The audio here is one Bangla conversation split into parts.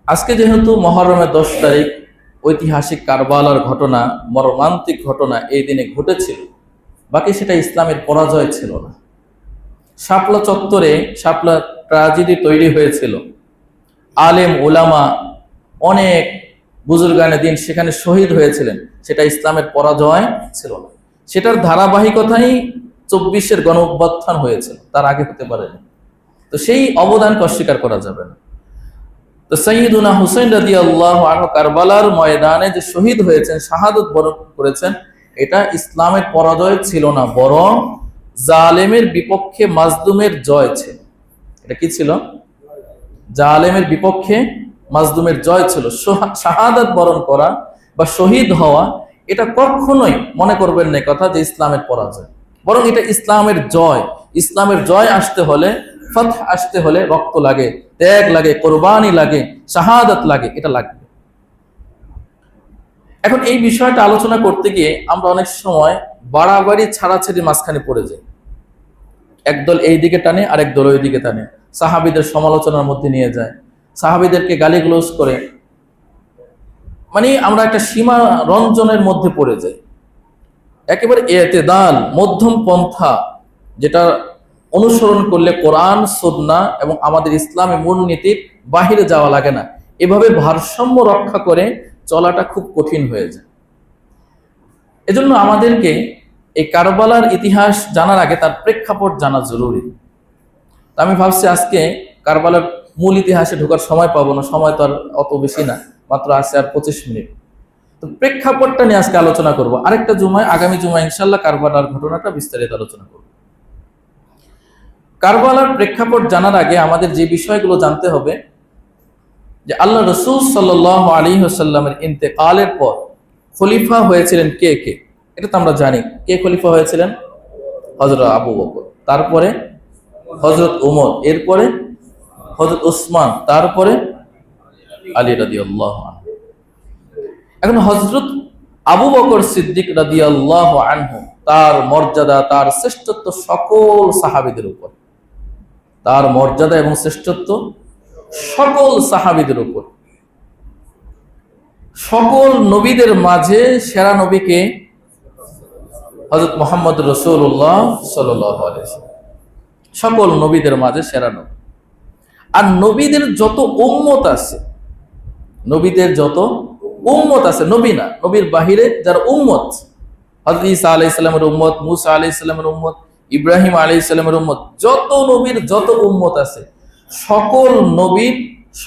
আজকে যেহেতু মহরমের 10 তারিখ, ঐতিহাসিক কারবালার ঘটনা, মর্মান্তিক ঘটনা এই দিনে ঘটেছিল, বাকি সেটা ইসলামের পরাজয় ছিল না। শাপলা চত্বরে শাপলা ট্রাজেডি তৈরি হয়েছিল, আলেম ওলামা অনেক বুজুর্গানে দিন সেখানে শহীদ হয়েছিলেন, সেটা ইসলামের পরাজয় ছিল না। সেটার ধারাবাহিকতাই 24-এর গণ অভ্যুত্থান হয়েছিল, তার আগে হতে পারেনি। তো সেই অবদানকে অস্বীকার করা যাবে না। তো সাইয়্যিদুনা হুসাইন রাদিয়াল্লাহু আনহু কারবালার ময়দানে যে শহীদ হয়েছেন, শাহাদত বরণ করেছেন, এটা ইসলামের পরাজয় ছিল না, বরং জালেমের বিপক্ষে মাজলুমের জয় ছিল। এটা কি ছিল? জালেমের বিপক্ষে মাজলুমের জয় ছিল। শাহাদাত বরণ করা বা শহীদ হওয়া, এটা কখনোই মনে করবেন না কথা যে ইসলামের পরাজয়, বরং এটা ইসলামের জয়। ইসলামের জয় আসতে হলে, ফাতহ আসতে হলে রক্ত লাগে, ত্যাগ লাগে, কোরবানি লাগে, শাহাদাত লাগে, এটা লাগবে। এখন এই বিষয়টা আলোচনা করতে গিয়ে আমরা অনেক সময় বাড়াবাড়ি ছাড়াছাড়ি মাঝখানে পড়ে যাই। একদল এই দিকে টানে, আরেক দল ওই দিকে টানে, সাহাবীদের সমালোচনার মধ্যে নিয়ে যায়, সাহাবীদেরকে গালিগালাজ করে, মানে আমরা একটা সীমা রঞ্জনের মধ্যে পড়ে যাই। একেবারে ইতিদাল, মধ্যম পন্থা, যেটা অনুসরণ করলে কোরআন সুন্নাহ এবং আমাদের ইসলামী মূলনীতির বাহিরে যাওয়া লাগে না, এভাবে ভারসাম্য রক্ষা করে চলাটা খুব কঠিন হয়ে যায়। এজন্য আমাদেরকে এই কারবালার ইতিহাস জানার আগে তার প্রেক্ষাপট জানা জরুরি। আমি ভাবছি আজকে কারবালার মূল ইতিহাসে ঢোকার সময় পাবো না, সময় তো আর অত বেশি না, মাত্র আছে আর 25 মিনিট। তো প্রেক্ষাপটটা নিয়ে আজকে আলোচনা করব। আরেকটা জুমায়, আগামী জুমায় ইনশাল্লাহ কারবালার ঘটনাটা বিস্তারিত আলোচনা করব। কারবালার প্রেক্ষাপট জানার আগে আমাদের যে বিষয়গুলো জানতে হবে, যে আল্লাহ রাসূল সাল্লাল্লাহু আলাইহি ওয়াসাল্লামের ইন্তেকালের পর খলিফা হয়েছিলেন কে কে, এটা তো আমরা জানি। কে খলিফা হয়েছিলেন? হযরত আবু বকর, তারপরে হযরত ওমর, এরপরে হযরত ওসমান, তারপরে আলী রাদিয়াল্লাহু আনহু। এখন হযরত আবু বকর সিদ্দিক রাদিয়াল্লাহু আনহু, তার মর্যাদা, তার শ্রেষ্ঠত্ব সকল সাহাবীদের উপর, তার মর্যাদা এবং শ্রেষ্ঠত্ব সকল সাহাবীদের উপর। সকল নবীদের মাঝে সেরা নবীকে হযরত মুহাম্মদ রাসূলুল্লাহ সাল্লাল্লাহু আলাইহি ওয়াসাল্লাম, সকল নবীদের মাঝে সেরা নবী। আর নবীদের যত উম্মত আছে, নবীদের যত উম্মত আছে, নবী না, নবীর বাহিরে যারা উম্মত, হযরত ঈসা আলাইহিস সালামের উম্মত, মুসা আলাইহিস সালামের উম্মত, ইব্রাহিম আলাইহিস সালামের উম্মত, যত নবীর যত উম্মত আছে, সকল নবীর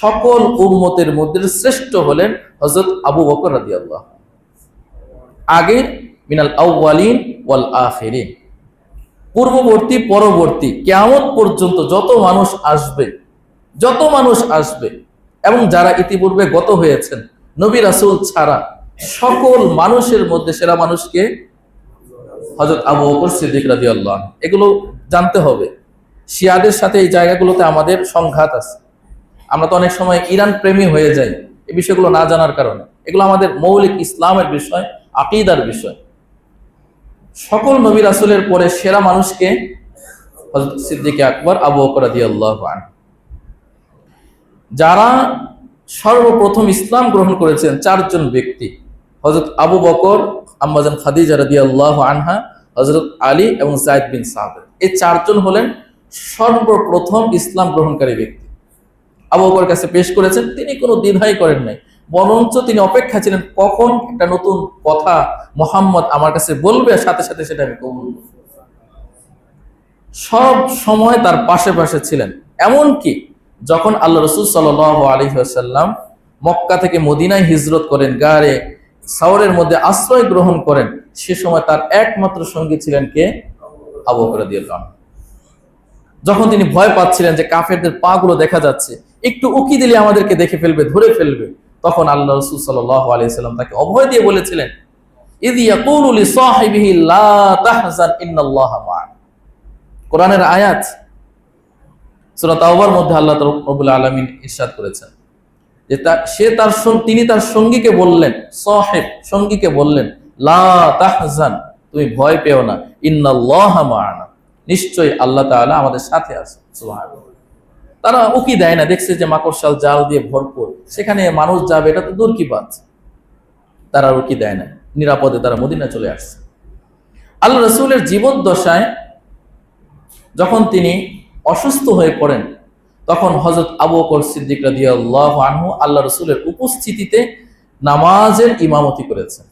সকল উম্মতের মধ্যে শ্রেষ্ঠ হলেন হযরত আবু বকর রাদিয়াল্লাহু। আগে মিনাল আউয়ালিন ওয়াল আখিরিন, পূর্ববর্তী পরবর্তী কিয়ামত পর্যন্ত যত মানুষ আসবে, যত মানুষ আসবে এবং যারা ইতিপূর্বে গত হয়েছেন নবী রাসূল ছাড়া, সকল মানুষের মধ্যে সেরা মানুষকে হযরত আবু বকর সিদ্দিক রাদিয়াল্লাহু। এগুলো জানতে হবে। শিয়াদের সাথে এই জায়গাগুলোতে আমাদের সংঘাত আছে। আমরা তো অনেক সময় ইরান প্রেমী হয়ে যাই এই বিষয়গুলো না জানার কারণে। এগুলো আমাদের মৌলিক ইসলামের বিষয়, আকীদার বিষয়। সকল নবী রাসূলের পরে সেরা মানুষকে হযরত সিদ্দিক আকবর আবু বকর রাদিয়াল্লাহু আনহু। যারা সর্বপ্রথম ইসলাম গ্রহণ করেছেন 4 জন ব্যক্তি, হযরত আবু বকর, আম্মাজান খাদিজা রাদিয়াল্লাহু আনহা, হযরত আলী এবং যায়েদ বিন সাবিত। এই 4 জন হলেন সর্বপ্রথম ইসলাম গ্রহণকারী ব্যক্তি। আবু বকরের কাছে পেশ করেছেন, তিনি কোনো দ্বিধাই করেন নাই, বরঞ্চ তিনি অপেক্ষা ছিলেন কখন একটা নতুন কথা মুহাম্মদ আমার কাছে বলবে, সাথে সাথে সেটা আমি কবুল করব। সব সময় তার পাশে পাশে ছিলেন। এমনকি যখন আল্লাহ রাসূল সাল্লাল্লাহু আলাইহি ওয়াসাল্লাম মক্কা থেকে মদিনায় হিজরত করেন, গারে সাওরের মধ্যে আশ্রয় গ্রহণ করেন, সে সময় তার একমাত্র সঙ্গী ছিলেন কে? আবু বকর রাদিয়াল্লাহু আনহু। যখন তিনি ভয় পাচ্ছিলেন যে কাফেরদের পা গুলো দেখা যাচ্ছে, একটু উকি দিলে আমাদেরকে দেখে ফেলবে, ধরে ফেলবে, তখন আল্লাহ রাসূল সাল্লাল্লাহু আলাইহি ওয়াসাল্লাম তাকে অভয় দিয়ে বলেছিলেন, ইয ইয়াকুলু লিসাহিবিহি লা তাহজান ইন্নাল্লাহা মা'ানা। কোরআনের আয়াত, সূরা তাওবার মধ্যে আল্লাহ রাব্বুল আলামিন ইরশাদ করেছেন যে তিনি তার সঙ্গীকে বললেন, সাহিব সঙ্গীকে বললেন, লা তাহজান, তুমি ভয় পেও না, ইন্নাল্লাহা মা'ানা, নিশ্চয়ই আল্লাহ তাআলা আমাদের সাথে আছে। সুবহানাল্লাহ। তারা উকি দেয় না, দেখছে যে মাকড়সাল জাল দিয়ে ভরপুর, সেখানে মানুষ যাবে এটা তো দূর কি বাত, তারা উকি দেয় না, নিরাপদে তারা মদিনা চলে আসছে। আল্লাহ রসুলের জীবদ্দশায় যখন তিনি অসুস্থ হয়ে পড়েন, তখন হযরত আবু বকর সিদ্দিক রাদিয়াল্লাহু আনহু আল্লাহ রসুলের উপস্থিতিতে নামাজের ইমামতি করেছেন।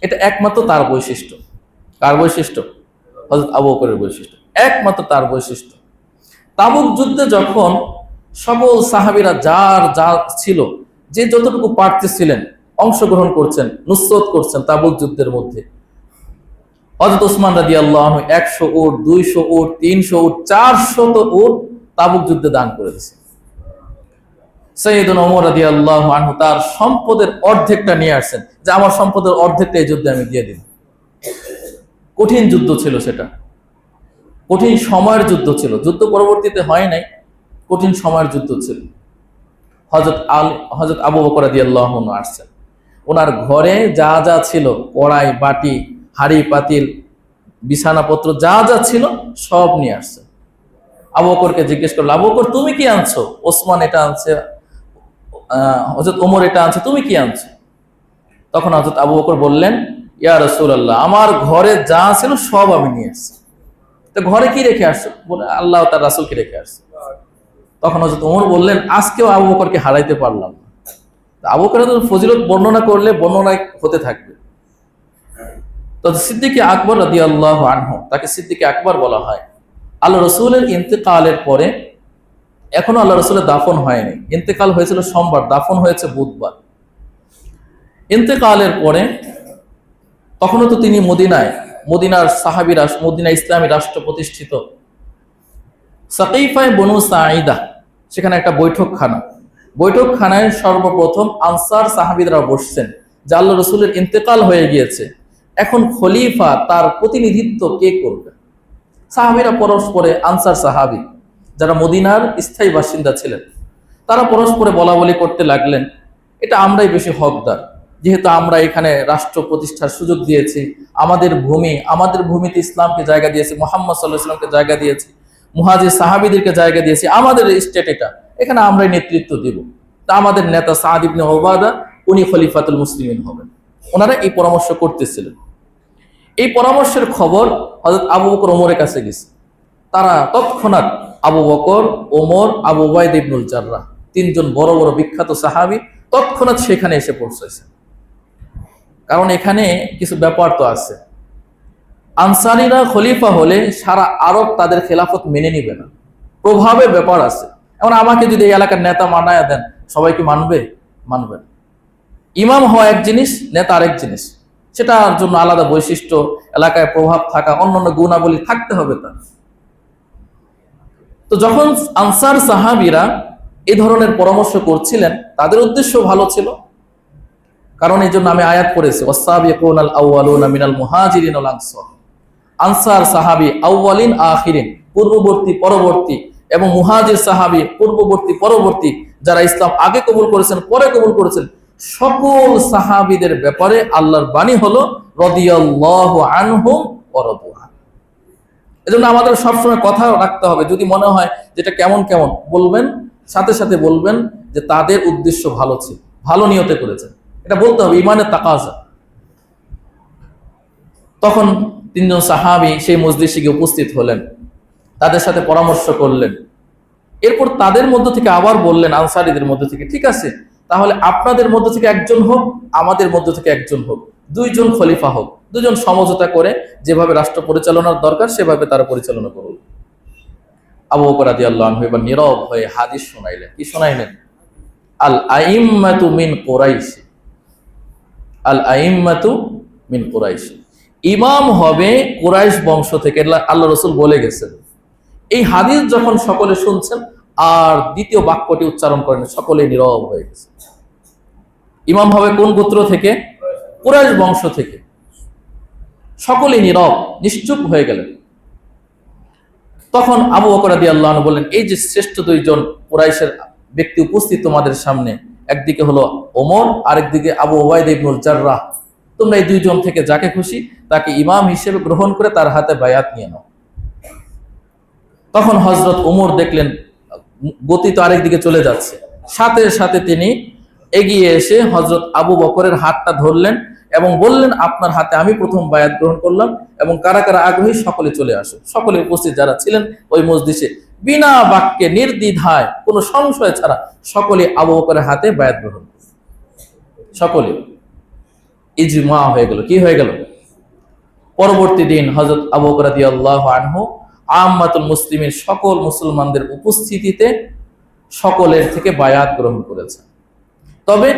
এটা একমাত্র তার বৈশিষ্ট্য। কার বৈশিষ্ট্য? হযরত আবু বকরের বৈশিষ্ট্য, একমাত্র তার বৈশিষ্ট্য। তাবুক যুদ্ধে যখন সকল সাহাবীরা যার যা ছিল, যে যতটুকু পারতেছিলেন অংশগ্রহণ করছেন, নুসরত করছেন তাবুক যুদ্ধের মধ্যে। হযরত ওসমান রাদিয়াল্লাহু আনহু 100 উট, 200 উট, 300 উট, 400 উট তাবুক যুদ্ধে দান করেছেন। সাইয়েদুনা ওমর রাদিয়াল্লাহু আনহু তার সম্পদের অর্ধেকটা নিয়ে আসছেন, যে আমার সম্পদের অর্ধেকটা এই যুদ্ধে আমি দিয়ে দিই। কঠিন যুদ্ধ ছিল সেটা, কঠিন সময়ের যুদ্ধ ছিল, যুদ্ধ পরবর্তীতে হয় নাই, কঠিন সময়ের যুদ্ধ ছিল। হযরত আবু বকর রাদিয়াল্লাহু আনহু আসছেন, ওনার ঘরে যা যা ছিল, কড়াই বাটি হাড়ি পাতিল বিছানাপত্র যা যা ছিল সব নিয়ে আসছে। আবু বকরকে জিজ্ঞেস করলো, আবু বকর তুমি কি আনছো? ওসমান এটা আনছে, হযরত ওমর এটা আনছে, তুমি কি আনছো? তখন হযরত আবু বকর বললেন, ইয়া রাসূলুল্লাহ, আমার ঘরে যা ছিল সব আমি নিয়ে আসছি। তো ঘরে কি রেখে আসছো? বলে আল্লাহ তার রাসূলকে রেখে আসছে। তখন হযরত ওমর বললেন, আজকেও আবু বকরকে হারাইতে পারলাম না। আবু বকরের ফজিলত বর্ণনা করলে বর্ণনায় হতে থাকবে। তো সিদ্দিকে আকবর রাদিয়াল্লাহু আনহু, তাকে সিদ্দিকে আকবর বলা হয়। আল্লাহ রসুলের ইন্তেকালের পরে, এখনো আল্লাহ রসুলের দাফন হয়নি, ইন্তেকাল হয়েছিল সোমবার, দাফন হয়েছে বুধবার। ইন্তেকালের পরে তখনও তো তিনি মদিনার সাহাবী রাষ্ট্র, মদিনা ইসলামী রাষ্ট্র প্রতিষ্ঠিত। সাকিফায়ে বনু সাঈদা, সেখানে একটা বৈঠকখানায় সর্বপ্রথম আনসার সাহাবীরা বসছেন, যে আল্লাহ রসুলের ইন্তেকাল হয়ে গিয়েছে, এখন খলিফা তার প্রতিনিধিত্ব কে করবে। সাহাবীরা পরস্পরে, আনসার সাহাবী যারা মদিনার স্থায়ী বাসিন্দা ছিলেন, তারা পরস্পরে বলা বলি করতে লাগলেন, এটা আমরাই বেশি হকদার, যেহেতু আমরা এখানে রাষ্ট্র প্রতিষ্ঠার সুযোগ দিয়েছি, আমাদের ভূমিতে ইসলামকে জায়গা দিয়েছি, মুহাম্মদ সাল্লাল্লাহু আলাইহি ওয়াসাল্লামকে জায়গা দিয়েছি, মুহাজির সাহাবীদেরকে জায়গা দিয়েছি, আমাদের স্টেট এটা, এখানে আমরাই নেতৃত্ব দিব। তা আমাদের নেতা সাদ ইবনে উবাদা, উনি খলিফাতুল মুসলিমিন হবেন। ওনারা এই পরামর্শ করতেছিলেন। এই পরামর্শের খবর হযরত আবু বকর ওমরের কাছে গেছে। তারা তৎক্ষণাৎ আবু বকর, ওমর, আবু উবাইদা ইবনুল জাররাহ, তিনজন বড় বড় বিখ্যাত সাহাবী তৎক্ষণাৎ সেখানে এসে পৌঁছেছে। কারণ এখানে কিছু ব্যাপার তো আছে, আনসারীরা খলিফা হলে সারা আরব তাদের খেলাফত মেনে নিবে না, প্রভাবের ব্যাপার আছে। এখন আমাকে যদি এই এলাকার নেতা মানায়া দেন, সবাই কি মানবে? মানবে না। ইমাম হওয়া এক জিনিস, নেতা আরেক জিনিস, সেটার জন্য আলাদা বৈশিষ্ট্য, এলাকায় প্রভাব থাকা, অন্যান্য গুণাবলী থাকতে হবে তার। তো যখন আনসার সাহাবীরা এই ধরনের পরামর্শ করছিলেন, তাদের উদ্দেশ্য ভালো ছিল, কারণ এই জন্য আমি আয়াত পড়েছি, ওয়াস-সাবিকুনাল আউয়ালুনা মিনাল মুহাজিরিন ওয়াল আনসার। আনসার সাহাবী আউয়ালিন আখিরিন, পূর্ববর্তী পরবর্তী, এবং মুহাজির সাহাবী পূর্ববর্তী পরবর্তী, যারা ইসলাম আগে কবুল করেছেন পরে কবুল করেছেন, সকল সাহাবীদের ব্যাপারে আল্লাহর বাণী হলো রাদিয়াল্লাহু আনহুম ওয়া রাদু আন। এজন্য আমাদের সবসময় কথা রাখতে হবে, যদি মনে হয় যেটা কেমন কেমন, বলবেন, সাথে সাথে বলবেন যে তাদের উদ্দেশ্য ভালো ছিল, ভালো নিয়তে করেছেন, এটা বলতে হবে, ইমানের তাকাজা। তখন তিনজন সাহাবী সেই মজলিসে গিয়ে উপস্থিত হলেন, তাদের সাথে পরামর্শ করলেন। এরপর তাদের মধ্য থেকে আবার বললেন, আনসারীদের মধ্য থেকে, ঠিক আছে, তাহলে আপনাদের মধ্য থেকে একজন হোক, আমাদের মধ্য থেকে একজন হোক, দুইজন খলিফা হোক, দুজন সমঝোতা করে যেভাবে রাষ্ট্র পরিচালনার দরকার সেভাবে তারা পরিচালনা করুন। আবু বকর রাদিয়াল্লাহু আনহু এবার নীরব হয়ে হাদিস শোনাইলেন। কি শোনাইলেন? আল আইম্মাতু মিন কুরাইশ, আল আইম্মাতু মিন কুরাইশ, ইমাম হবে কুরাইশ বংশ থেকে, আল্লাহ রাসূল বলে গেছেন। এই হাদিস যখন সকলে শুনছেন আর দ্বিতীয় বাক্যটি উচ্চারণ করেন, সকলে নীরব হয়ে গেছে। ইমাম হবে কোন গোত্র থেকে? কুরাইশ বংশ থেকে। সকলে নীরব, নিশ্চুপ হয়ে গেলেন। তখন আবু বকর রাদিয়াল্লাহু আনহু বললেন, এই যে শ্রেষ্ঠ দুইজন কুরাইশের ব্যক্তি উপস্থিত তোমাদের সামনে, একদিকে হলো ওমর, আরেকদিকে আবু উবাইদা ইবনুল জাররাহ, তোমরা এই দুইজন থেকে যাকে খুশি তাকে ইমাম হিসেবে গ্রহণ করে তার হাতে বায়াত নিয়ে নাও। তখন হযরত ওমর দেখলেন গতি তো আরেক দিকে চলে যাচ্ছে। সাথে সাথে তিনি এগিয়ে এসে হযরত আবু বকরের হাতটা ধরলেন এবং বললেন, আপনার হাতে আমি প্রথম বায়াত গ্রহণ করলাম, এবং কারা কারা আগ্রহী সকলে চলে আসো। সকলে উপস্থিত যারা ছিলেন ওই মজলিসে বিনা বাক্যে নির্দ্বিধায় কোনো সংশয় ছাড়া সকলে আবু বকরের হাতে বায়াত গ্রহণ করল। সকলে ইজমা হয়ে গেল। কি হয়ে গেল? পরবর্তী দিন হযরত আবু বকর রাদিয়াল্লাহু আনহু আম্মাতুল মুসলিমিন সকল মুসলমানদের উপস্থিতিতে সকলের থেকে বায়াত গ্রহণ করেছেন। তবে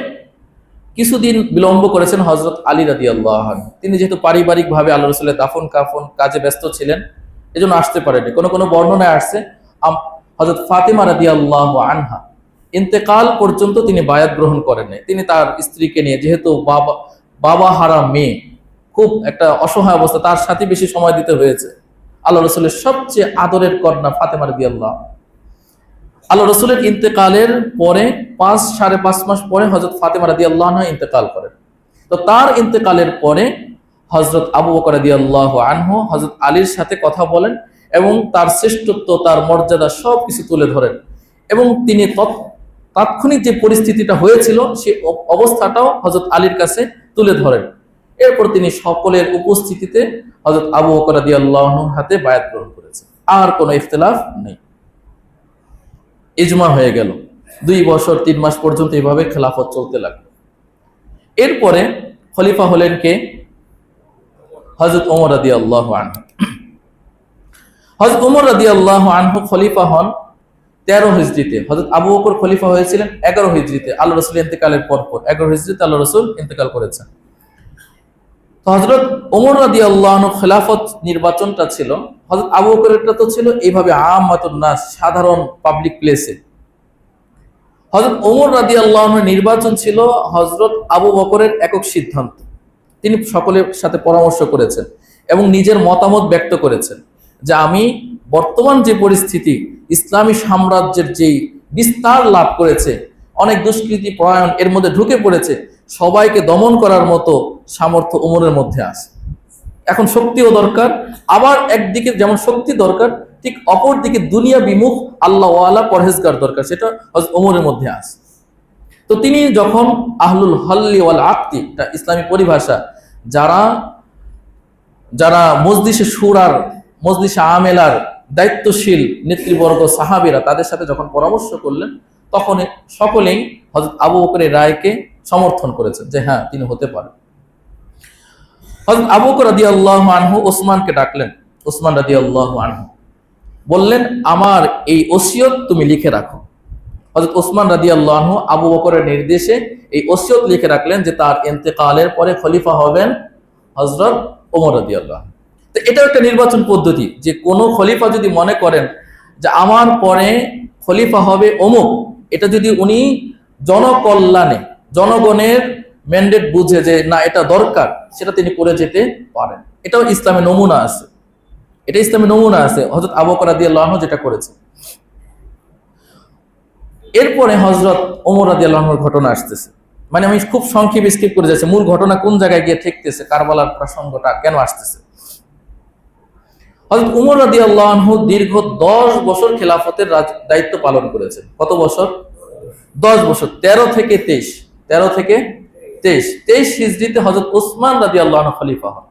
কিছুদিন বিলম্ব করেছেন হযরত আলী রাদিয়াল্লাহু আনহু। তিনি যেহেতু পারিবারিকভাবে আল্লাহ রাসূলের দাফন কাফন কাজে ব্যস্ত ছিলেন, এজন্য আসতে পারেনি। কোনো কোনো বর্ণনায় আসছে হযরত ফাতিমা রাদিয়াল্লাহু আনহা ইন্তেকাল পর্যন্ত তিনি বায়াত গ্রহণ করেন নাই। তিনি তার স্ত্রীকে নিয়ে, যেহেতু বাবা হারা মেয়ে, খুব একটা অসহায় অবস্থা, তার সাথে বেশি সময় দিতে হয়েছে। আল্লাহ রাসূলের সবচেয়ে আদরের কন্যা ফাতিমা রাদিয়াল্লাহু, আল্লাহ রাসূলের ইন্তেকালের পরে 5.5 মাস পরে হযরত ফাতিমা রাদিয়াল্লাহু আনহা ইন্তেকাল করেন। তো তার ইন্তেকালের পরে হযরত আবু বকর রাদিয়াল্লাহু আনহু হযরত আলীর সাথে কথা বলেন এবং তার শ্রেষ্ঠত্ব, তার মর্যাদা সবকিছু তুলে ধরেন, এবং তিনি তাৎক্ষণিক যে পরিস্থিতিটা হয়েছিল সেই অবস্থাটাও হযরত আলীর কাছে তুলে ধরেন। এরপর তিনি সকলের উপস্থিতিতে হযরত আবু বকর রাদিয়াল্লাহু আনহুর হাতে বায়াত গ্রহণ করেছেন। আর কোনো ইখতিলাফ নেই, ইজমা হয়ে গেল। 2 বছর 3 মাস পর্যন্ত এইভাবে খেলাফত চলতে লাগলো। এরপরে খলিফা হলেন কে? হযরত ওমর রাদিয়াল্লাহু আনহু। হযরত ওমর রাদিয়াল্লাহু আনহু খলিফা হন 13 হিজরিতে। হযরত আবু বকর খলিফা হয়েছিলেন 11 হিজরিতে, আল্লাহ রাসূলের ইন্তেকালের পর 11 হিজরিতে আল্লাহ রাসূল ইন্তেকাল করেছেন। তো হযরত ওমর রাদিয়াল্লাহু আনহু খেলাফত নির্বাচনটা ছিল, হযরত আবু বকরেরটা তো ছিল এইভাবে আম্মাতুন নাস, সাধারণ পাবলিক প্লেসে। হযরত ওমর রাদিয়াল্লাহু আনহু নির্বাচন ছিল হযরত আবু বকরের একক সিদ্ধান্ত। তিনি সকলের সাথে পরামর্শ করেছেন এবং নিজের মতামত ব্যক্ত করেছেন যে আমি বর্তমান যে পরিস্থিতি, ইসলামী সাম্রাজ্যের যেই বিস্তার লাভ করেছে, অনেক দুষ্কৃতি পরায়ণ এর মধ্যে ঢুকে পড়েছে, সবাইকে দমন করার মতো সামর্থ্য ওমরের মধ্যে আছে। এখন শক্তিও দরকার, আবার একদিকে যেমন শক্তি দরকার, ঠিক অপর দিকে দুনিয়া বিমুখ আল্লাহ ওয়ালা পরহেজগার দরকার, সেটা হযরত ওমরের মধ্যে আছে। তো তিনি যখন আহলুল হল্লি ওয়াল আকদি, এটা ইসলামী পরিভাষা, যারা যারা মজলিসে শুরার, মজলিসে আমেলার দায়িত্বশীল নেতৃবর্গ সাহাবীরা, তাদের সাথে যখন পরামর্শ করলেন, তখন সকলেই হযরত আবু বকরের রায়কে সমর্থন করেছেন যে হ্যাঁ, তিনি হতে পারেন। হযরত আবু বকর রাদিয়াল্লাহু আনহু ওসমানকে ডাকলেন। ওসমান রাদিয়াল্লাহু আনহু বললেন, আমার এই ওসিয়ত তুমি লিখে রাখো। হযরত ওসমান রাদিয়াল্লাহু আনহু আবু বকরের নির্দেশে এই ওসিয়ত লিখে রাখলেন যে তার ইন্তেকালের পরে খলিফা হবেন হযরত ওমর রাদিয়াল্লাহু আনহু। তো এটা একটা নির্বাচন পদ্ধতি, যে কোনো খলিফা যদি মনে করেন যে আমার পরে খলিফা হবে অমুক, এটা যদি উনি জনকল্যাণে, জনগণের ম্যান্ডেট বুঝে যে না এটা দরকার, সেটা তিনি করে যেতে পারেন। এটাও ইসলামে নমুনা আছে, এটা ইসলামে নমুনা আছে, হযরত আবু বকর রাদিয়াল্লাহু আনহু যেটা করেছে। এরপরে হযরত ওমর রাদিয়াল্লাহু আনহুর ঘটনা আসতেছে, মানে আমি খুব সংক্ষেপে স্কিপ করে যাচ্ছি, মূল ঘটনা কোন জায়গায় গিয়ে ঠেকতেছে, কারবালার প্রসঙ্গটা কেন আসতেছে। হযরত ওমর রাদিয়াল্লাহু আনহু দীর্ঘ 10 বছর খেলাফতের দায়িত্ব পালন করেছেন। কত বছর? 10 বছর। 13 থেকে 23 হিজরিতে হযরত ওসমান রাদিয়াল্লাহু আনহু খলিফা হন।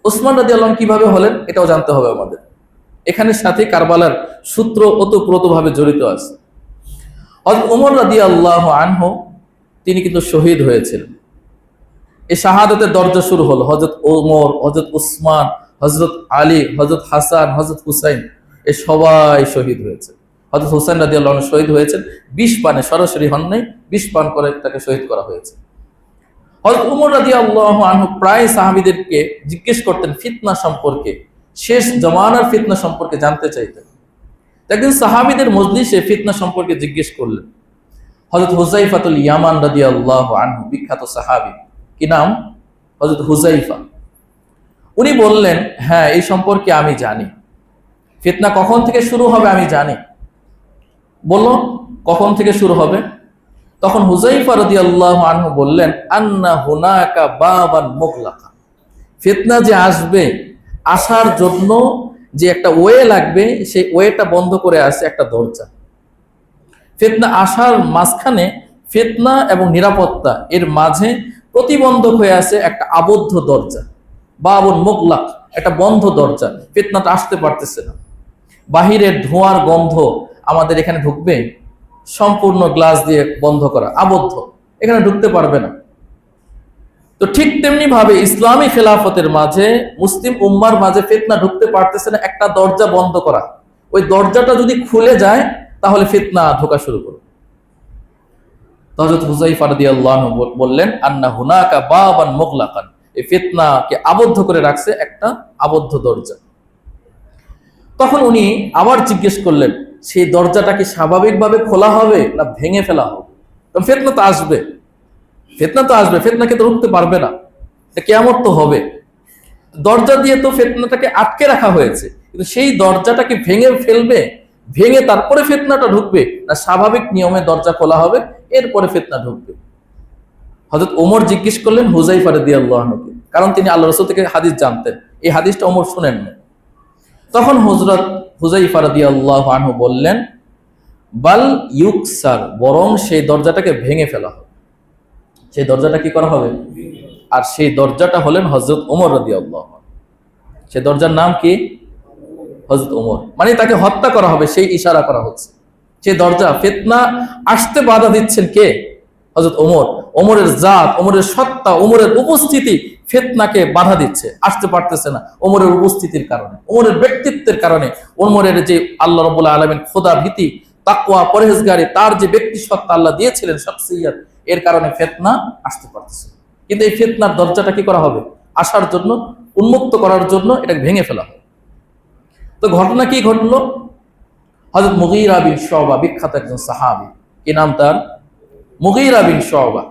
ওসমান রাদিয়াল্লাহু আনহু কিভাবে হলেন এটাও জানতে হবে আমাদের। এখানে সাথে কারবালার সূত্র ওতপ্রোতভাবে জড়িত আছে। হযরত ওমর রাদিয়াল্লাহু আনহু তিনি কিন্তু শহীদ হয়েছিলেন। এই শাহাদাতের দরজা শুরু হলো। হযরত ওমর, হযরত উসমান, হযরত আলী, হযরত হাসান, হযরত হুসাইন, এ সবাই শহীদ হয়েছে। হযরত হুসাইন রাদিয়াল্লাহু আনহু শহীদ হয়েছেন 20 পানে, সরাসরি হন নাই, 20 পান করে তাকে শহীদ করা হয়েছে। হযরত ওমর রাদিয়াল্লাহু আনহু প্রায় সাহাবীদেরকে জিজ্ঞেস করতেন ফিতনা সম্পর্কে, শেষ জামানার ফিতনা সম্পর্কে জানতে চাইতেন। একদিন সাহাবীদের মজলিসে ফিতনা সম্পর্কে জিজ্ঞেস করলেন। হযরত হুযায়ফাতুল ইয়ামান রাদিয়াল্লাহু আনহু, বিখ্যাত সাহাবী, কি নাম? হযরত হুযায়ফা। উনি বললেন, হ্যাঁ, এই সম্পর্কে আমি জানি, ফিতনা কখন থেকে শুরু হবে আমি জানি। বলল, কখন থেকে শুরু হবে? তখন হুযায়ফা রাদিয়াল্লাহু আনহু বললেন, আন্না হুনাকা বাবান মুগলাকা, ফিতনা যে আসবে, আসার জন্য যে একটা ওয়ে লাগবে, সেই ওয়েটা বন্ধ করে আছে একটা দরজা। ফিতনা আসার মাঝখানে ফিতনা এবং নিরাপত্তা এর মাঝে প্রতিবন্ধক হয়ে আছে একটা আবদ্ধ দরজা, বাবুন মুগলাক, একটা বন্ধ দরজা। ফিতনাটা আসতে পারতেছে না। বাহিরের ধোঁয়ার গন্ধ আমাদের এখানে ঢুকবে, সম্পূর্ণ গ্লাস দিয়ে বন্ধ করা, আবদ্ধ, এখানে ঢুকতে পারবে না। তো ঠিক তেমনি ভাবে ইসলামী খেলাফতের মাঝে, মুসলিম উম্মার মাঝে ফিতনা ঢুকতে পারতেছে না, একটা দরজা বন্ধ করা। ওই দরজাটা যদি খুলে যায় তাহলে ফিতনা ঢোকা শুরু করবে। হযরত হুযায়ফা রাদিয়াল্লাহু আনহু বললেন, আন্না হুনাকা বাবান মুগলাকান, এই ফিতনাকে আবদ্ধ করে রাখছে একটা আবদ্ধ দরজা। তখন উনি আবার জিজ্ঞেস করলেন, সেই দরজাটা কি স্বাভাবিকভাবে খোলা হবে না ভেঙে ফেলা হবে? কারণ ফিতনা তো আসবে, ফিতনাকে তো রুখতে পারবে না, কিয়ামত তো হবে। দরজা দিয়ে তো ফিতনাটাকে আটকে রাখা হয়েছে, কিন্তু সেই দরজাটাকে ভেঙে ফেলবে, ভেঙে তারপরে ফিতনাটা ঢুকবে, না স্বাভাবিক নিয়মে দরজা খোলা হবে এরপরে ফিতনা ঢুকবে? হযরত ওমর জিজ্ঞেস করলেন হুযায়ফা রাদিয়াল্লাহু আনহুকে, কারণ তিনি আল্লাহ রাসূল থেকে হাদিস জানতেন, এই হাদিসটা ওমর শুনেন না। তখন হযরত হুযায়ফা রাদিয়াল্লাহু আনহু বললেন, বাল ইউকসার, বরং সেই দরজাটাকে ভেঙে ফেলা হবে। সেই দরজাটা কি করা হবে? আর সেই দরজাটা হলেন হযরত ওমর রাদিয়াল্লাহু আনহু। সেই দরজার নাম কি? হযরত ওমর। মানে তাকে হত্যা করা হবে, সেই ইশারা করা হচ্ছে। সেই দরজা, ফিতনা আসতে বাধা দিচ্ছেন কে? হযরত ওমর। ওমরের জাত, ওমরের সত্তা, ওমরের উপস্থিতি ফিতনাকে বাধা দিচ্ছে, আসতে পারতেছে না। ওমরের উপস্থিতির কারণে, ওমরের ব্যক্তিত্বের কারণে, ওমরের যে আল্লাহ রাব্বুল আলামিন খোদা ভীতি, তাকওয়া, পরহেজগারি, তার যে ব্যক্তি সত্তা আল্লাহ দিয়েছিলেন, শখসিয়ত, এর কারণে ফিতনা আসতে পারতেছে। কিন্তু এই ফিতনার দরজাটা কি করা হবে? আসার জন্য, উন্মুক্ত করার জন্য এটাকে ভেঙে ফেলা হবে। তো ঘটনা কি ঘটলো? হযরত মুগীরা বিন শুবা, বিখ্যাত একজন সাহাবী, কি নাম তার? মুগীরা বিন শুবা।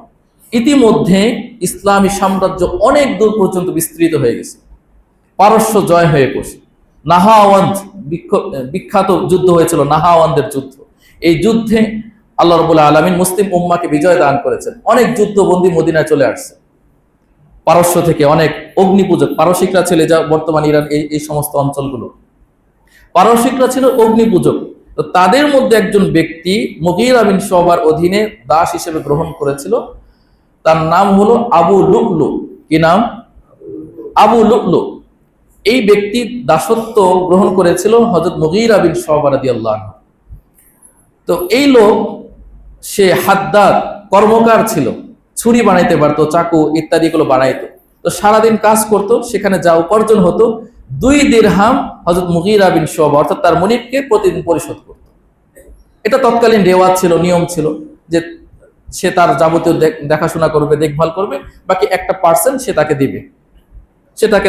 ইতিমধ্যে ইসলামী সাম্রাজ্য অনেক দূর পর্যন্ত বিস্তৃত হয়ে গেছে, পারস্য জয় হয়ে পড়ছে। নাহাওয়ান্দ, বিখ্যাত যুদ্ধ হয়েছিল, নাহাওয়ান্দের যুদ্ধ। এই যুদ্ধে আল্লাহ রাব্বুল আলামিন মুসলিম উম্মাকে বিজয় দান করেছেন। অনেক যুদ্ধবন্দী মদিনায় চলে আসছে পারস্য থেকে, অনেক অগ্নিপূজক। পারসিকরা ছিল, যা বর্তমান ইরান, এই সমস্ত অঞ্চলগুলো, পারসিকরা ছিল অগ্নিপূজক। তো তাদের মধ্যে একজন ব্যক্তি মুগীরা বিন শুবার অধীনে দাস হিসেবে গ্রহণ করেছিল। তার নাম হলো আবু লু'লু। কি নাম? আবু লু'লু। এই ব্যক্তি দাসত্ব গ্রহণ করেছিল হযরত মুগীরা বিন শুবা রাদিয়াল্লাহু আনহু। তো এই লোক, সে হাদ্দাদ, কর্মকার ছিল, ছুরি বানাইতে পারতো, চাকু ইত্যাদি গুলো বানাইতো। তো সারাদিন কাজ করতো, সেখানে যা উপার্জন হতো 2 দিরহাম হযরত মুগীরা বিন শুবা, অর্থাৎ তার মুনিবকে প্রতিদিন পরিশোধ করত। এটা তৎকালীন রেওয়াজ ছিল, নিয়ম ছিল, যে সে তার যাবতীয় দেখাশোনা করবে, দেখভাল করবে, বাকি 1% সে তাকে দিবে, সে তাকে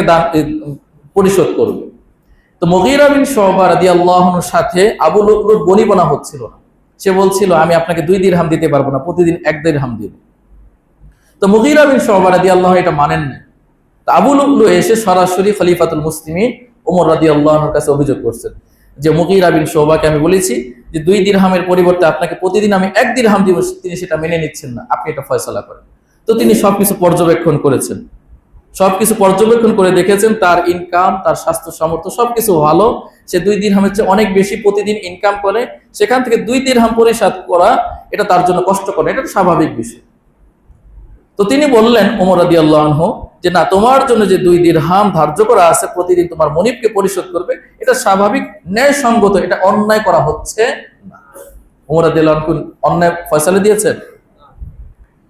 পরিশোধ করবে। তো মুগীরা বিন শুবা রাদিয়াল্লাহু আনহুর সাথে আবু লু'লুর বনিবনা হচ্ছিল না। সে বলছিল, আমি আপনাকে 2 দিরহাম দিতে পারবো না, প্রতিদিন 1 দিরহাম দিব। তো মুগীরা বিন শুবা রাদিয়াল্লাহু আনহু এটা মানেন না। তো আবু লু'লু এসে সরাসরি খলিফাতুল মুসলিমিন ওমর রাদিয়াল্লাহু আনহুর কাছে অভিযোগ করছেন যে মুগীরা বিন শুবাকে আমি বলেছি যে 2 দিরহামের পরিবর্তে আপনাকে প্রতিদিন আমি 1 দিরহাম দিব, তিনি সেটা মেনে নিচ্ছেন না, আপনি এটা ফয়সালা করেন। তো তিনি সবকিছু পর্যবেক্ষণ করেছেন, সবকিছু পর্যবেক্ষণ করে দেখেছেন তার ইনকাম, তার স্বাস্থ্য সামর্থ্য সবকিছু ভালো। সে 2 দিরহামের চেয়ে অনেক বেশি প্রতিদিন ইনকাম করে, সেখান থেকে 2 দিরহাম পরিশোধ করা এটা তার জন্য কষ্টকর, এটা স্বাভাবিক বিষয়। তো তিনি বললেন ওমর রাদিয়াল্লাহু আনহু যে না, তোমার জন্য যে 2 দিরহাম ধার্য করা আছে, প্রতিদিন তোমার মুনিবকে পরিশোধ করবে, এটা স্বাভাবিক, ন্যায়সঙ্গত, এটা অন্যায় করা হচ্ছে না। ওমর রাদিয়াল্লাহু আনহু অন্যায় ফয়সালা দিয়েছেন,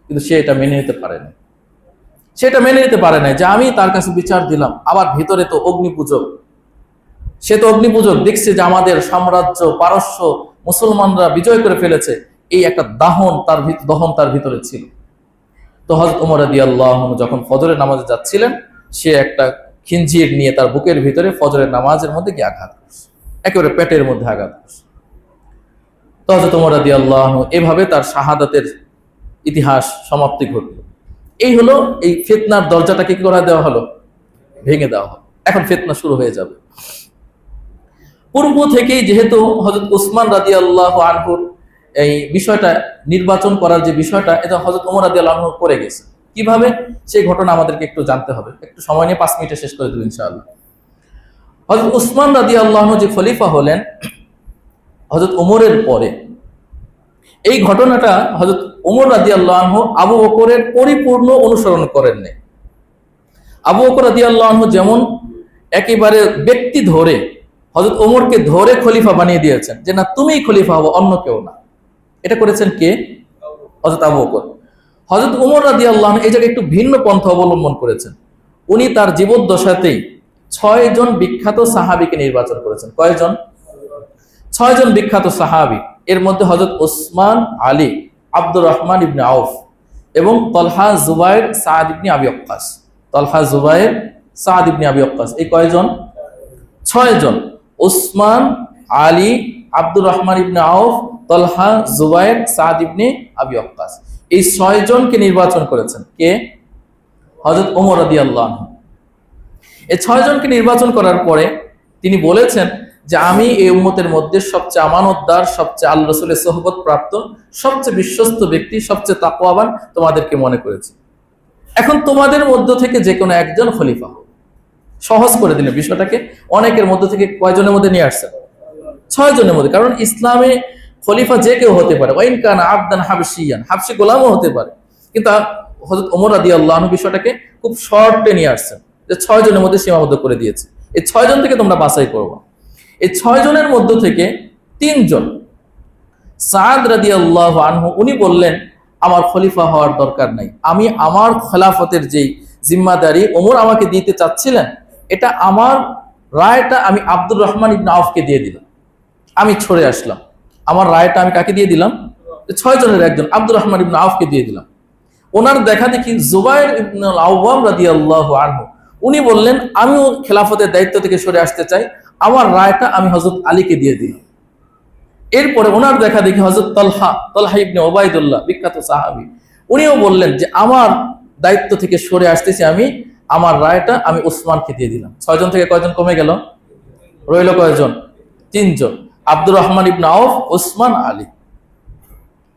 কিন্তু সে এটা মেনে নিতে পারে না। সেটা মেনে নিতে পারে না যে আমি তার কাছে বিচার দিলাম, আবার ভিতরে তো অগ্নিপূজক, সে তো অগ্নিপূজক, দেখছে যে আমাদের সাম্রাজ্য, পারস্য মুসলমানরা বিজয় করে ফেলেছে, এই একটা দহন তার ভিতরে ছিল। তো হযরত ওমর রাদিয়াল্লাহু আনহু যখন ফজরের নামাজে যাচ্ছিলেন, সে একটা খিঞ্জির নিয়ে তার বুকের ভিতরে ফজরের নামাজের মধ্যে গিয়ে আঘাত করছে, একেবারে পেটের মধ্যে আঘাত করছে। তো হযরত ওমর রাদিয়াল্লাহু আনহু এভাবে তার শাহাদাতের ইতিহাস সমাপ্তি ঘটল। এই হলো, এই ফিতনার দরজাটাকে কি করা দেওয়া হলো? ভেঙে দেওয়া হলো। এখন ফিতনা শুরু হয়ে যাবে। পূর্ব থেকেই যেহেতু হযরত উসমান রাদিয়াল্লাহু আনহুর এই বিষয়টা, নির্বাচন করার যে বিষয়টা, এটা হযরত ওমর রাদিয়াল্লাহু আনহু করে গেছে। কিভাবে, সেই ঘটনা আমাদেরকে একটু জানতে হবে। একটু সময় নিয়ে 5 মিনিটে শেষ করে দেব ইনশাআল্লাহ। হযরত উসমান রাদিয়াল্লাহু আনহু যে খলিফা হলেন হযরত ওমরের পরে, এই ঘটনাটা হযরত ওমর রাদিয়াল্লাহু আনহু আবু বকরের পরিপূর্ণ অনুসরণ করেননি। আবু বকর রাদিয়াল্লাহু আনহু যেমন একেবারে ব্যক্তি ধরে হযরত ওমরকে ধরে খলিফা বানিয়ে দিয়েছেন, যে না তুমিই খলিফা হবো, অন্য কেউ না। এটা করেছেন কে? হযরত আবু বকর। হযরত ওমর রাদিয়াল্লাহু আনহু এই জায়গায় একটু ভিন্ন পন্থা অবলম্বন করেছেন। উনি তার জীবদ্দশাতেই 6 জন বিখ্যাত সাহাবীকে নির্বাচন করেছেন। কয়জন? 6 জন বিখ্যাত সাহাবী। এর মধ্যে হযরত ওসমান, আলী, আব্দুর রহমান ইবনে আউফ এবং তলহা, জুবাইর, সাদ ইবনে আবি ওয়াক্কাস। তলহা, জুবাইর, সাদ ইবনে আবি ওয়াক্কাস, এই কয়জন? 6 জন। ওসমান, আলী, আব্দুর রহমান ইবনে আউফ, তলহা, জুবাইর, সাদ ইবনে আবি ওয়াক্কাস, এই 6 জনকে নির্বাচন করেছেন কে? হযরত ওমর রাদিয়াল্লাহু আনহু। এই 6 জনকে নির্বাচন করার পরে তিনি বলেছেন যে আমি এই উম্মতের মধ্যে সবচেয়ে আমানতদার, সবচেয়ে আল্লাহর রাসূলের সোহবত প্রাপ্ত, সবচেয়ে বিশ্বস্ত ব্যক্তি, সবচেয়ে তাকওয়াবান তোমাদেরকে মনে করেছি। এখন তোমাদের মধ্য থেকে যে কোনো একজন খলিফা হোক। সহজ করে দিলেন বিষয়টাকে। অনেকের মধ্য থেকে কয়জনের মধ্যে নিয়ে আসছেন? 6 জনের মধ্যে। কারণ ইসলামে খলিফা যে কেউ হতে পারে, ওয়াইন কানা আবদান হাবশিয়ান, হাবশি গোলামও হতে পারে। কিন্তু হযরত ওমর রাদিয়াল্লাহু আনহু বিষয়টাকে খুব শর্টে নিয়ে আসছেন, যে 6 জনের মধ্যে সীমাবদ্ধ করে দিয়েছে। এই 6 জন থেকে তোমরা বাছাই করবে। এই 6 জনের মধ্য থেকে 3 জন, সাদ রাদিয়াল্লাহু আনহু, উনি বললেন আমার খলিফা হওয়ার দরকার নাই, আমি আমার খেলাফতের যেই জিম্মাদারি ওমর আমাকে দিতে চাচ্ছিলেন, এটা আমার রায়টা আমি আব্দুর রহমান ইবনে আউফকে দিয়ে দিলাম, আমি সরে আসলাম। আমার রায়টা আমি কাকে দিয়ে দিলাম? 6 জনের একজন আব্দুর রহমান ইবনে আউফকে দিয়ে দিলাম। ওনার দেখা দেখি জুবাইর ইবনে আওয়াম রাদিয়াল্লাহু আনহু, উনি বললেন আমিও খেলাফতের দায়িত্ব থেকে সরে আসতে চাই, আমার রায়টা আমি হযরত আলীকে দিয়ে দিলাম। এরপরে ওনার দেখা দেখি হযরত তলহা ইবনে উবাইদুল্লাহ, বিখ্যাত সাহাবী, উনিও বললেন যে আমার দায়িত্ব থেকে সরে আসতেছি আমি, আমার রায়টা আমি ওসমানকে দিয়ে দিলাম। 6 জন থেকে কয়জন কমে গেল? রইল কয়জন? 3 জন, আব্দুর রহমান ইবনে আউফ, ওসমান, আলী।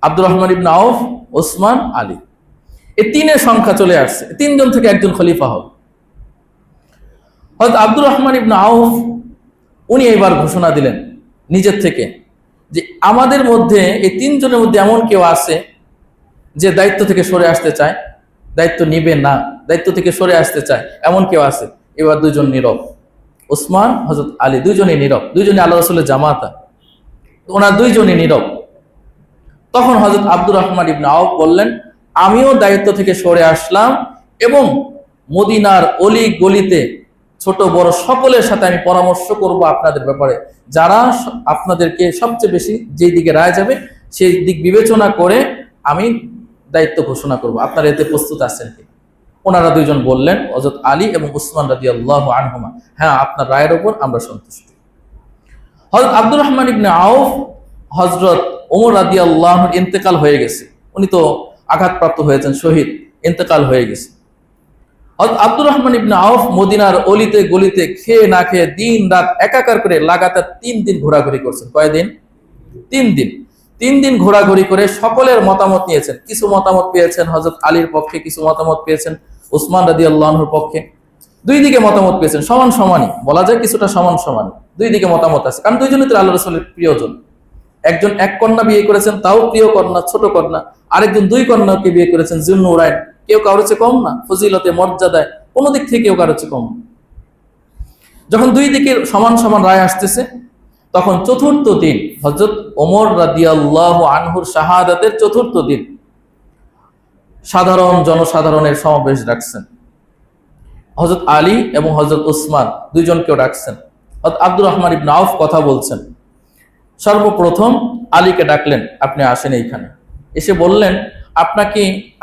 আব্দুর রহমান ইবনে আউফ, ওসমান, আলী, এই 3-এর সংখ্যা চলে আসছে। 3 জন থেকে একজন খলিফা হবে। হযরত আব্দুর রহমান ইবনে আউফ উনি এবার ঘোষণা দিলেন নিজের থেকে যে আমাদের মধ্যে এই 3 জনের মধ্যে এমন কেউ আছে যে দায়িত্ব থেকে সরে আসতে চায়, দায়িত্ব নিবে না, দায়িত্ব থেকে সরে আসতে চায়, এমন কেউ আছে? এবার 2 জন নীরব, ওসমান, হযরত আলী, 2 জনই নীরব। 2 জনই আল্লাহর রাসূলের জামাতা, ওনার 2 জনই নীরব। তখন হযরত আব্দুর রহমান ইবনে আউফ বললেন আমিও দায়িত্ব থেকে সরে আসলাম এবং মদিনার অলি গলিতে ছোট বড় সকলের সাথে আমি পরামর্শ করব আপনাদের ব্যাপারে, যারা আপনাদেরকে সবচেয়ে বেশি যেই দিকে রায় যাবে সেই দিক বিবেচনা করে আমি দায়িত্ব ঘোষণা করব, আপনারা এতে প্রস্তুত আছেন কি? ওনারা 2 জন বললেন, হযরত আলী এবং উসমান রাদিয়াল্লাহু আনহুমা, হ্যাঁ আপনার রায়ের উপর আমরা সন্তুষ্ট। হযরত আব্দুর রহমান ইবনে আউফ, হযরত ওমর রাদিয়াল্লাহু আনহুর ইন্তেকাল হয়ে গেছে, উনি তো আঘাতপ্রাপ্ত হয়েছেন, শহীদ, ইন্তেকাল হয়ে গেছে। হযরত আব্দুর রহমান ইবনে আউফ মদিনার অলিতে গলিতে খেয়ে না খেয়ে দিন রাত একাকার করে লাগাতার 3 দিন ঘোরাঘুরি করছেন। কয়দিন? 3 দিন। 3 দিন ঘোরাঘুরি করে সকলের মতামত নিয়েছেন। কিছু মতামত পেয়েছেন হযরত আলীর পক্ষে, কিছু মতামত পেয়েছেন ওসমান রাদিয়াল্লাহু আনহুর পক্ষে। 2 দিকে মতামত পেয়েছেন, সমান সমানই বলা যায়, কিছুটা সমান সমান, 2 দিকে মতামত আছে। কারণ 2 জনই তো আল্লাহর রাসূলের প্রিয়জন। একজন 1 কন্যা বিয়ে করেছেন, তাও প্রিয় কন্যা, ছোট কন্যা। আরেকজন 2 কন্যাকে বিয়ে করেছেন, যুন্নুরাইন। কেউ কারোর চেয়ে কম না, ফজিলতে, মর্যাদায় কোনো দিক থেকে কেউ কারোর চেয়ে কম। যখন 2 দিকে সমান সমান রায় আসতেছে, তখন 4র্থ দিন হযরত ওমর রাদিয়াল্লাহু আনহুর শাহাদাতের 4র্থ দিন সাধারণ জনসাধারণের সমাবেশ ডাকছেন। হযরত আলী এবং হযরত ওসমান 2 জনকেও ডাকছেন। হযরত আব্দুর রহমান ইবনে আউফ কথা বলছেন। সর্বপ্রথম আলীকে ডাকলেন, আপনি আসেন এইখানে। এসে বললেন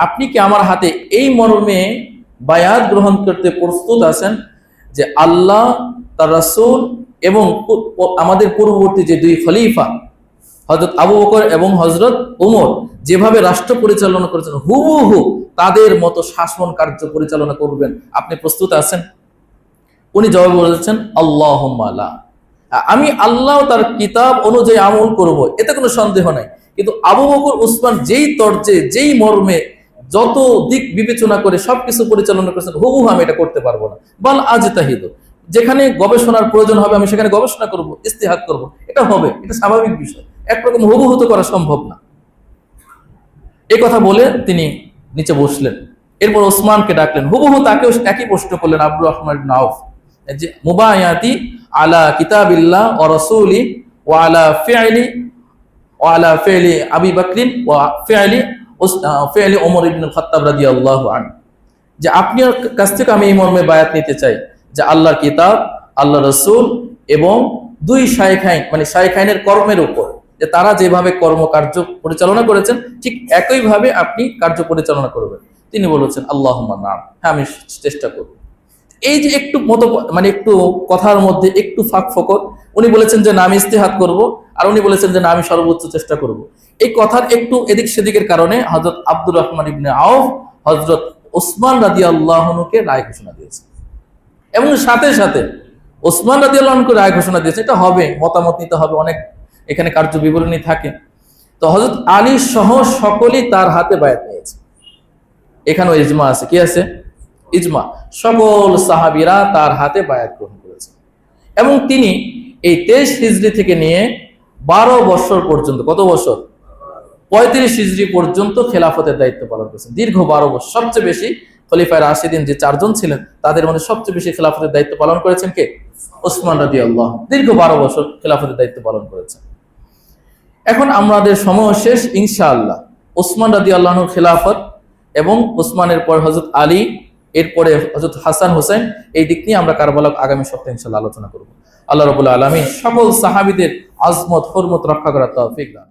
আপনি কি আমার হাতে এই মর্মে বায়াত গ্রহণ করতে প্রস্তুত আছেন যে আল্লাহ, তার রাসূল এবং আমাদের পূর্ববর্তী যে 2 খলিফা হযরত আবু বকর এবং হযরত ওমর যেভাবে রাষ্ট্র পরিচালনা করেছেন হুবহু তাদের মতো শাসন কার্য পরিচালনা করবেন, আপনি প্রস্তুত আছেন? উনি জবাব বলেছেন আল্লাহুম্মা লা, আমি আল্লাহ তার কিতাব অনুযায়ী আমল করব, এতে কোনো সন্দেহ নাই। কিন্তু আবু বকর, উসমান যেই তর্জে, যেই মর্মে, যত দিক বিবেচনা করে সবকিছু পরিচালনা করেছেন হুবহু আমি এটা করতে পারবো না। বাল আজতাহিদ, যেখানে গবেষণার প্রয়োজন হবে আমি সেখানে গবেষণা করব, ইস্তিহাদ করব, এটা হবে, এটা স্বাভাবিক বিষয়। একরকম হুবহু তো করা সম্ভব না। এই কথা বলে তিনি নিচে বসলেন। এরপর ওসমানকে ডাকলেন, হুবহু তাকেও একই প্রশ্ন করলেন আব্দুর রহমান ইবনে আউফ, যে মুবায়াতি আলা কিতাবিল্লাহ ওয়া রাসূলি ওয়া আলা ফি'লি আবি বকরিন ওয়া ফি'লি ওমর ইবনুল খাত্তাব রাদিয়াল্লাহু আনহু, যে আপনার কাছ থেকে আমি এই মর্মে বায়াত নিতে চাই যে আল্লাহর কিতাব, আল্লাহ রাসূল এবং দুই শাইখাইন মানে শাইখাইনের কর্মের উপর, যে তারা যেভাবে কর্মকার্য পরিচালনা করেছেন ঠিক একইভাবে আপনি কার্য পরিচালনা করবেন। তিনি বলেছেন আল্লাহুম্মা নাম, হ্যাঁ আমি চেষ্টা করব। এই যে একটু মত মানে একটু কথার মধ্যে একটু ফাঁক ফোকর, উনি বলেছেন যে না আমি ইস্তেহাদ করব, আর উনি বলেছেন যে না আমি সর্বোচ্চ চেষ্টা করব। এই কথার একটু এদিক সেদিকের কারণে হযরত আব্দুর রহমান ইবনে আউফ হযরত ওসমান রাদিয়াল্লাহু আনহুকে রায় ঘোষণা দিয়েছে, এবং সাথে সাথে ওসমান রাদিয়াল্লাহু আনহুকে রায় ঘোষণা দিয়েছে। এটা হবে, মতামত নিতে হবে, অনেক এখানে কার্য বিবরণী থাকে। তো হযরত আলী সহ সকলেই তার হাতে বায়াত নিয়েছে। এখানেও ইজমা আছে, কি আছে? ইজমা, সকল সাহাবীরা তার হাতে বায়াত গ্রহণ করেছে। এবং তিনি এই 23 হিজরি থেকে নিয়ে 12 বছর পর্যন্ত, কত বছর? 35 হিজরি পর্যন্ত খেলাফতের দায়িত্ব পালন করেছেন। দীর্ঘ 12 বছর। সবচেয়ে বেশি খলিফায়ে রাশিদিন যে 4 জন ছিলেন তাদের মধ্যে সবচেয়ে বেশি খেলাফতের দায়িত্ব পালন করেছেন কে? ওসমান রাদিয়াল্লাহু আনহু। দীর্ঘ 12 বছর খেলাফতের দায়িত্ব পালন করেছেন। এখন আমাদের সময় শেষ, ইনশাআল্লাহ ওসমান রাদিয়াল্লাহু আনহুর খেলাফত এবং ওসমানের পর হযরত আলী, এরপরে হযরত হাসান হোসেন, এই দিক নিয়ে আমরা কারবালা আগামী সপ্তাহে ইনশাআল্লাহ আলোচনা করব। আল্লাহ রাব্বুল আলামিন সকল সাহাবীদের আজমত হরমত রক্ষা করার তৌফিক দান।